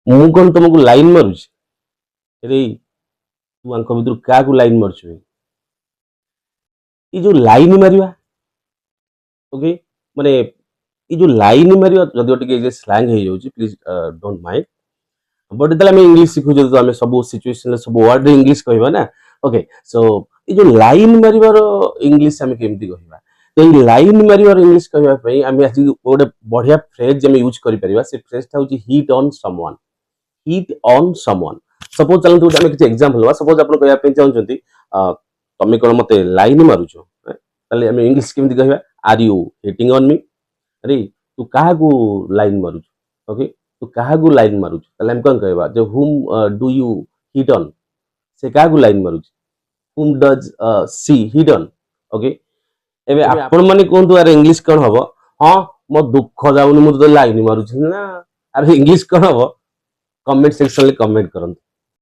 मु कौन तुमको लाइन मारुछ रे तू आंख भीतर क्या लाइन मारुछ ये जो लाइन मारिया ओके माने ये जो लाइन मारिया जदि टिके स्लैंग हो जाउची प्लीज डोंट माइंड बट इतला मैं इंग्लिश सिखु जो हमें सब सिचुएशन सब वर्ड इंग्लिश कहबा ना ओके सो ये जो लाइन मारिबार इंग्लिश हमें केमती कहबा तो ये लाइन मारिबार इंग्लिश कहबा पई हमें आज गोटे बढ़िया फ्रेज हमें यूज करि परिबा से फ्रेजटा होची hit on someone hit on someone suppose चलंतु हमें किछ एग्जांपल हुआ सपोज आपण कहया पे चाहउछंती तमे कोन मते लाइन मारुछो ताले हमें इंग्लिश केमती कहबा are you hitting on me अरे तू काहा को लाइन मारुछो ओके तू काहा को लाइन मारुछो ताले हम कोन कहबा जे हुम डू यू हिट ऑन से काहा को लाइन मारुछ whom does she hit on okay एबे आपण माने कोन तो यार इंग्लिश कोन हबो हां मो दुख जाउनी मु तो लाइन मारुछ ना अरे इंग्लिश कोन हबो कमेंट सेक्शन ले कमेंट करंतु।